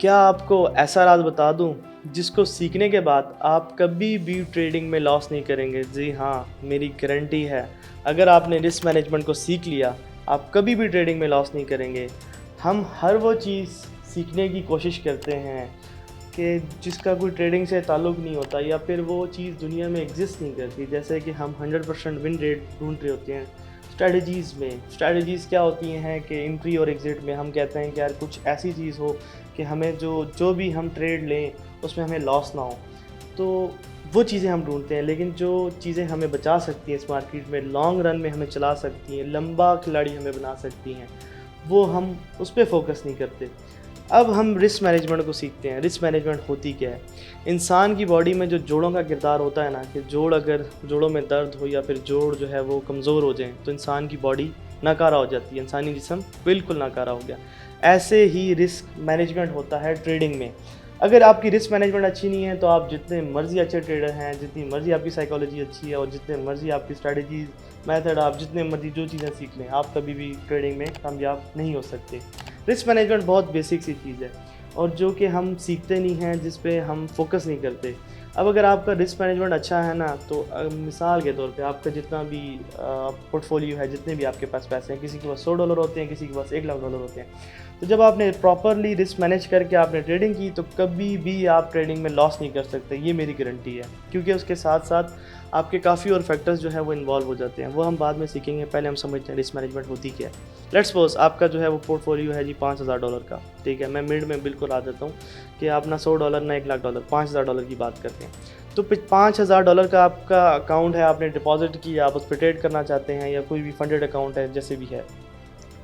क्या आपको ऐसा राज बता दूं जिसको सीखने के बाद आप कभी भी ट्रेडिंग में लॉस नहीं करेंगे? जी हाँ, मेरी गारंटी है। अगर आपने रिस्क मैनेजमेंट को सीख लिया, आप कभी भी ट्रेडिंग में लॉस नहीं करेंगे। हम हर वो चीज़ सीखने की कोशिश करते हैं कि जिसका कोई ट्रेडिंग से ताल्लुक़ नहीं होता या फिर वो चीज़ दुनिया में एग्जिस्ट नहीं करती। जैसे कि हम 100% विन रेट ढूंढ रहे होते हैं स्ट्रैटेजीज़ में। स्ट्रैटेजीज़ क्या होती हैं कि एंट्री और एग्ज़िट में हम कहते हैं कि यार कुछ ऐसी चीज़ हो कि हमें जो भी हम ट्रेड लें उसमें हमें लॉस ना हो। तो वो चीज़ें हम ढूंढते हैं, लेकिन जो चीज़ें हमें बचा सकती हैं इस मार्केट में, लॉन्ग रन में हमें चला सकती हैं, लंबा खिलाड़ी हमें बना सकती हैं, वो हम उस पर फोकस नहीं करते। अब हम रिस्क मैनेजमेंट को सीखते हैं। रिस्क मैनेजमेंट होती क्या है? इंसान की बॉडी में जो जोड़ों का किरदार होता है ना, कि अगर जोड़ों में दर्द हो या फिर जोड़ जो है वो कमज़ोर हो जाए तो इंसान की बॉडी नाकारा हो जाती है, इंसानी जिस्म बिल्कुल नाकारा हो गया। ऐसे ही रिस्क मैनेजमेंट होता है ट्रेडिंग में। अगर आपकी रिस्क मैनेजमेंट अच्छी नहीं है तो आप जितने मर्ज़ी अच्छे ट्रेडर हैं, जितनी मर्ज़ी आपकी साइकोलॉजी अच्छी है और जितने मर्ज़ी आपकी स्ट्रैटेजीज मेथड, आप जितने मर्ज़ी जो चीज़ें सीख लें, आप कभी भी ट्रेडिंग में कामयाब नहीं हो सकते। रिस्क मैनेजमेंट बहुत बेसिक सी चीज़ है और जो कि हम सीखते नहीं हैं, जिस पे हम फोकस नहीं करते। अब अगर आपका रिस्क मैनेजमेंट अच्छा है ना, तो मिसाल के तौर पे आपका जितना भी पोर्टफोलियो है, जितने भी आपके पास पैसे हैं, किसी के पास $100 होते हैं, किसी के पास $1,00,000 होते हैं। तो जब आपने प्रॉपरली रिस्क मैनेज करके आपने ट्रेडिंग की तो कभी भी आप ट्रेडिंग में लॉस नहीं कर सकते, ये मेरी गारंटी है। क्योंकि उसके साथ साथ आपके काफ़ी और फैक्टर्स जो है वो इन्वॉल्व हो जाते हैं, वो हम बाद में सीखेंगे। पहले हम समझते हैं रिस्क मैनेजमेंट होती क्या है। लेट्स सपोज आपका जो है वो पोर्टफोलियो है जी $5,000 का, ठीक है। मैं मिड में बिल्कुल आ जाता हूँ कि आप ना $100 ना $1,00,000, $5,000 की बात करते हैं। तो $5,000 का आपका अकाउंट है, आपने डिपॉजिट किया, आप उस पर ट्रेड करना चाहते हैं या कोई भी फंडेड अकाउंट है जैसे भी है,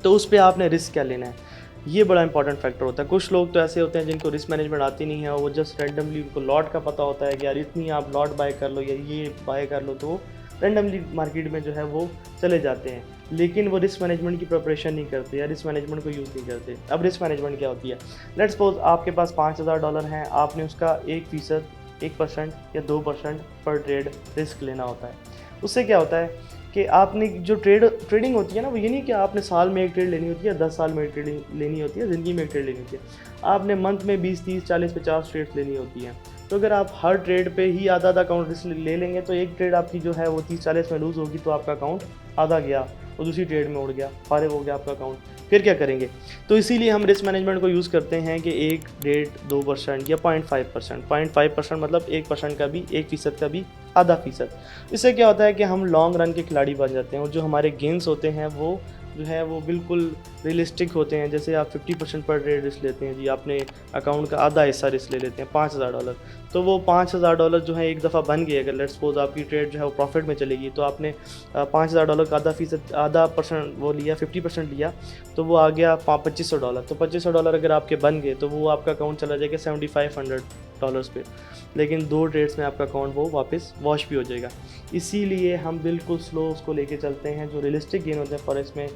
तो उस पर आपने रिस्क क्या लेना है, ये बड़ा इंपॉर्टेंट फैक्टर होता है। कुछ लोग तो ऐसे होते हैं जिनको रिस्क मैनेजमेंट आती नहीं है, वो जस्ट रैंडमली उनको लॉट का पता होता है कि यार इतनी आप लॉट बाय कर लो या ये बाय कर लो, तो रैंडमली मार्केट में जो है वो चले जाते हैं, लेकिन वो रिस्क मैनेजमेंट की प्रिपरेशन नहीं करते या रिस्क मैनेजमेंट को यूज़ नहीं करते। अब रिस्क मैनेजमेंट क्या होती है? लेट्स सपोज आपके पास $5,000 हैं, आपने उसका 1%, 1% या 2% पर ट्रेड रिस्क लेना होता है। उससे क्या होता है कि आपने जो ट्रेडिंग होती है ना, वो ये नहीं कि आपने साल में एक ट्रेड लेनी होती है, 10 साल में एक ट्रेडिंग लेनी होती है, ज़िंदगी में एक ट्रेड लेनी होती है। आपने मंथ में 20, 30, 40, 50 ट्रेड्स लेनी होती हैं। तो अगर आप हर ट्रेड पे ही आधा अकाउंट रिस्क ले लेंगे तो एक ट्रेड आपकी जो है वो 30-40 में लूज़ होगी, तो आपका अकाउंट आधा गया और दूसरी ट्रेड में उड़ गया, फारिग हो गया आपका अकाउंट। फिर क्या करेंगे? तो इसीलिए हम रिस्क मैनेजमेंट को यूज़ करते हैं कि 1, 1.5, 2% या 0.5%। 0.5% मतलब 1% का भी, 1% का भी आधा फीसद। इससे क्या होता है कि हम लॉन्ग रन के खिलाड़ी बन जाते हैं और जो हमारे गेंस होते हैं वो जो है वो बिल्कुल रियलिस्टिक होते हैं। जैसे आप 50% पर ट्रेड रिस्क लेते हैं जी, आपने अकाउंट का आधा हिस्सा रिस्क ले लेते हैं $5,000, तो वो $5,000 जो है एक दफ़ा बन गए। अगर लेट्स सपोज आपकी ट्रेड जो है वो प्रॉफिट में चलेगी, तो आपने $5,000 का आधा परसेंट वो लिया, 50% लिया, तो वो आ गया $2,500। तो $2,500 अगर आपके बन गए तो वो आपका अकाउंट चला जाएगा $7,500 पे, लेकिन 2 ट्रेड्स में आपका अकाउंट वो वापस वॉश भी हो जाएगा। इसीलिए हम बिल्कुल स्लो उसको लेके चलते हैं। जो रियलिस्टिक गेन होते हैं फॉरेक्स में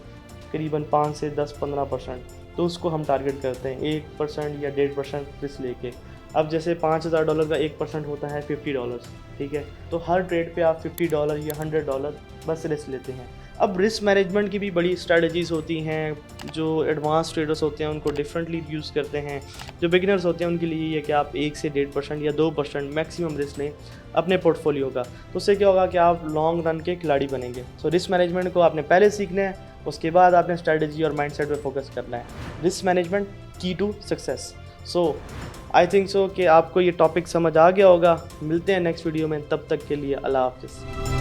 करीबन 5 से 10-15%, तो उसको हम टारगेट करते हैं 1% या 1.5% रिस्क लेके। अब जैसे $5,000 का 1% होता है $50, ठीक है। तो हर ट्रेड पे आप $50 या $100 बस रिस्क लेते हैं। अब रिस्क मैनेजमेंट की भी बड़ी स्ट्रैटेजीज़ होती हैं। जो एडवांस ट्रेडर्स होते हैं उनको डिफरेंटली यूज़ करते हैं। जो बिगिनर्स होते हैं उनके लिए ये है कि आप 1 से 1.5% या 2% मैक्सिमम रिस्क लें अपने पोर्टफोलियो का। तो उससे क्या होगा कि आप लॉन्ग रन के खिलाड़ी बनेंगे। सो रिस्क मैनेजमेंट को आपने पहले सीखना है, उसके बाद आपने स्ट्रैटेजी और माइंडसेट पे फोकस करना है। Risk management key to success. So I think so कि आपको ये टॉपिक समझ आ गया होगा। मिलते हैं नेक्स्ट वीडियो में, तब तक के लिए अल्लाह हाफ़िज़।